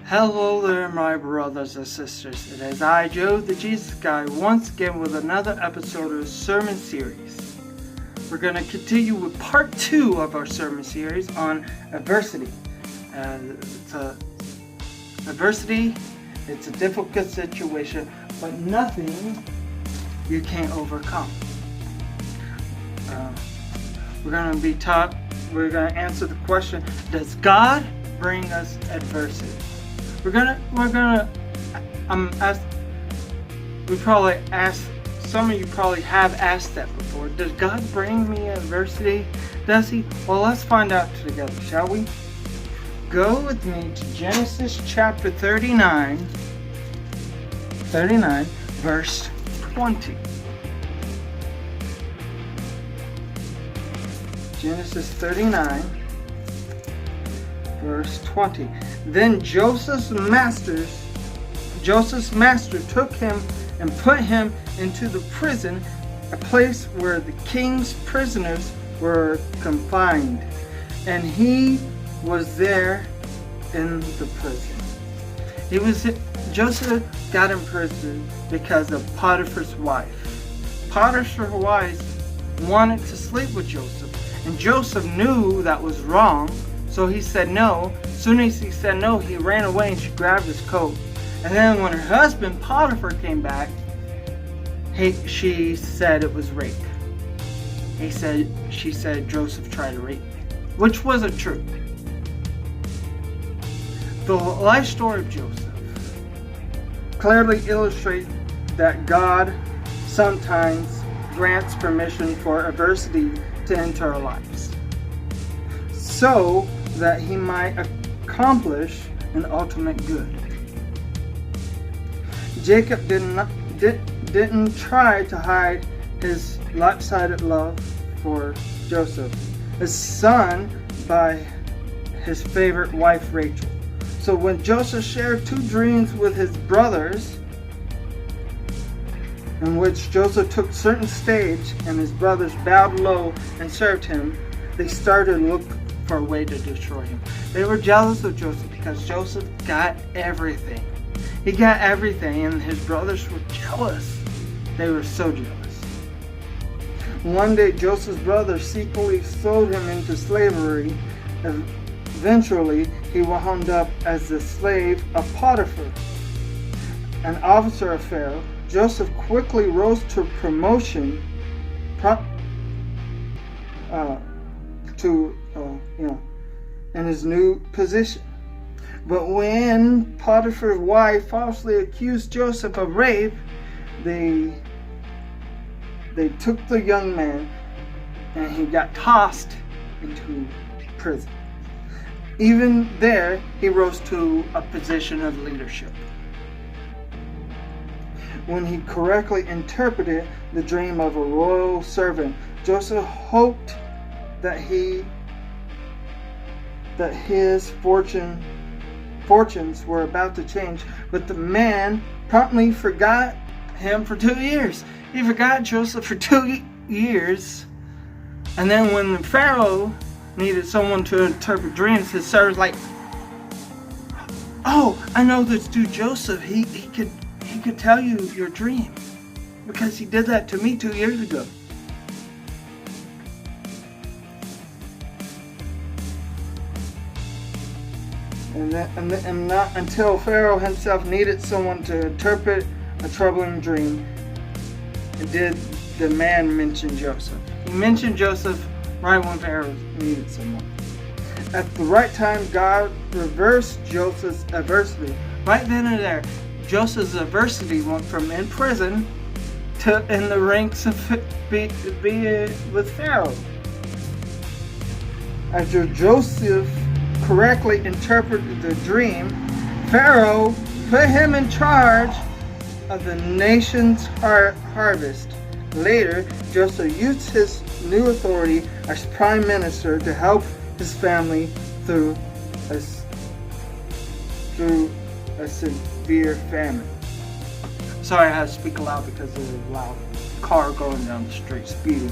Hello there, my brothers and sisters. It is I, Joe the Jesus Guy, once again with another episode of the sermon series. We're going to continue with part 2 of our sermon series on adversity. Adversity, it's a difficult situation, but nothing you can't overcome. We're going to answer the question, does God bring us adversity? Some of you probably have asked that before. Does God bring me adversity? Does He? Well, let's find out together, shall we? Go with me to Genesis chapter 39, verse 20. Genesis 39, verse 20. Then Joseph's master took him and put him into the prison, a place where the king's prisoners were confined. And he was there in the prison. Joseph got in prison because of Potiphar's wife. Potiphar's wife wanted to sleep with Joseph, and Joseph knew that was wrong, so he said no. As soon as he said no, he ran away and she grabbed his coat. And then when her husband Potiphar came back, she said it was rape. She said Joseph tried to rape me, which wasn't true. The life story of Joseph clearly illustrates that God sometimes grants permission for adversity to enter our lives, so that He might accomplish an ultimate good. Jacob didn't try to hide his lopsided love for Joseph, his son, by his favorite wife Rachel. So when Joseph shared 2 dreams with his brothers, in which Joseph took certain stage and his brothers bowed low and served him, they started to look for a way to destroy him. They were jealous of Joseph because Joseph got everything. He got everything, and his brothers were jealous. They were so jealous. One day, Joseph's brothers secretly sold him into slavery. Eventually, he wound up as the slave of Potiphar, an officer of Pharaoh. Joseph quickly rose to promotion in his new position. But when Potiphar's wife falsely accused Joseph of rape, they took the young man and he got tossed into prison. Even there, he rose to a position of leadership. When he correctly interpreted the dream of a royal servant, Joseph hoped that his fortunes were about to change, but the man promptly forgot him for 2 years. He forgot Joseph for 2 years, and then when the Pharaoh needed someone to interpret dreams, his servant's like, "Oh, I know this dude Joseph. He could tell you your dream because he did that to me 2 years ago." And not until Pharaoh himself needed someone to interpret a troubling dream did the man mention Joseph. He mentioned Joseph right when Pharaoh needed someone. At the right time, God reversed Joseph's adversity. Right then and there, Joseph's adversity went from in prison to in the ranks of being with Pharaoh. After Joseph correctly interpreted the dream, Pharaoh put him in charge of the nation's harvest. Later, Joseph used his new authority as prime minister to help his family through a severe famine. Sorry, I had to speak loud because there's a loud car going down the street speeding.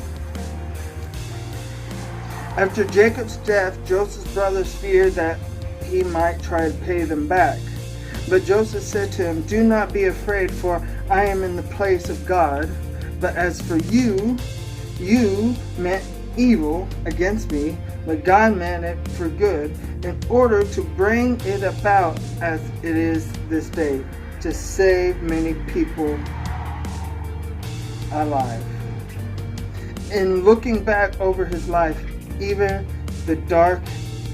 After Jacob's death, Joseph's brothers feared that he might try to pay them back. But Joseph said to him, "Do not be afraid, for I am in the place of God. But as for you, you meant evil against me, but God meant it for good, in order to bring it about as it is this day, to save many people alive." In looking back over his life, even the dark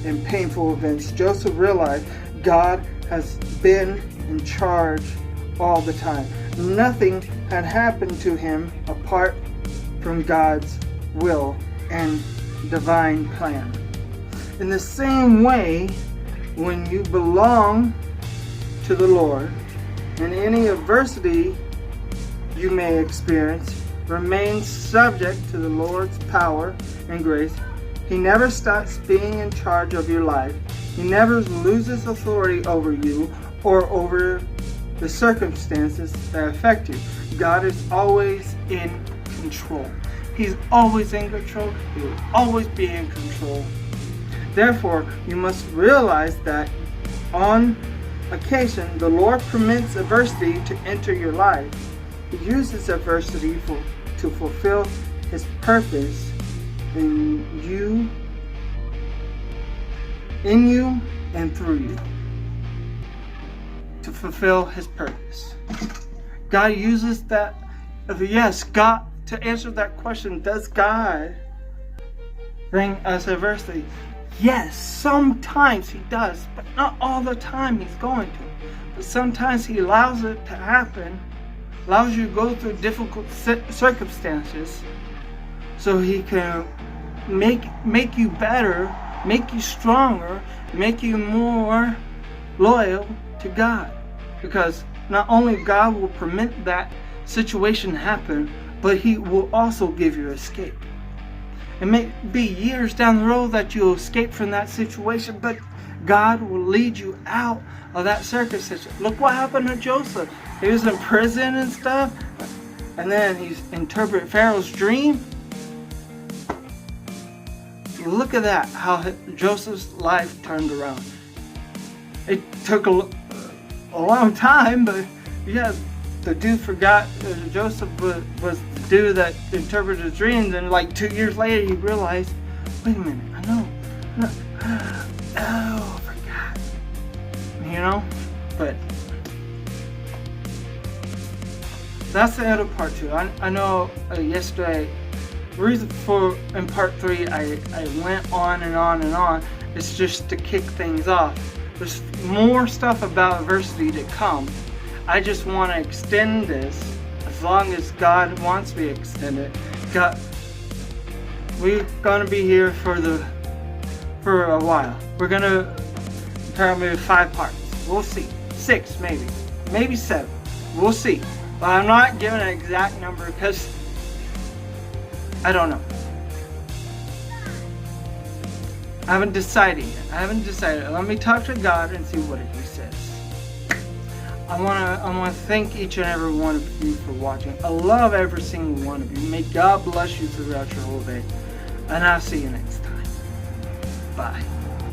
and painful events, Joseph realized God has been in charge all the time. Nothing had happened to him apart from God's will and divine plan. In the same way, when you belong to the Lord, in any adversity you may experience, remain subject to the Lord's power and grace. He never stops being in charge of your life. He never loses authority over you or over the circumstances that affect you. God is always in control. He's always in control. He will always be in control. Therefore, you must realize that on occasion, the Lord permits adversity to enter your life. He uses adversity to fulfill His purpose in you and through you. To fulfill His purpose. God uses that. Yes, God, to answer that question, does God bring us adversity? Yes, sometimes He does, but not all the time He's going to. But sometimes He allows it to happen, allows you to go through difficult circumstances, so He can make you better, make you stronger, make you more loyal to God. Because not only God will permit that situation to happen, but He will also give you escape. It may be years down the road that you'll escape from that situation, but God will lead you out of that circumstance. Look what happened to Joseph. He was in prison and stuff, and then he interpreted Pharaoh's dream. Look at that, how Joseph's life turned around. It took a long time, but yeah, the dude forgot Joseph was the dude that interpreted his dreams, and like 2 years later he realized, wait a minute, I know. Oh, I forgot. You know? But that's the end of part 2. I know yesterday, the reason for in part 3 I went on and on and on is just to kick things off. There's more stuff about adversity to come. I just want to extend this as long as God wants me to extend it. We're gonna be here for a while. We're gonna probably 5 parts. We'll see. 6 maybe 7. We'll see. But I'm not giving an exact number because I don't know. I haven't decided yet. Let me talk to God and see what He says. I wanna thank each and every one of you for watching. I love every single one of you. May God bless you throughout your whole day. And I'll see you next time. Bye.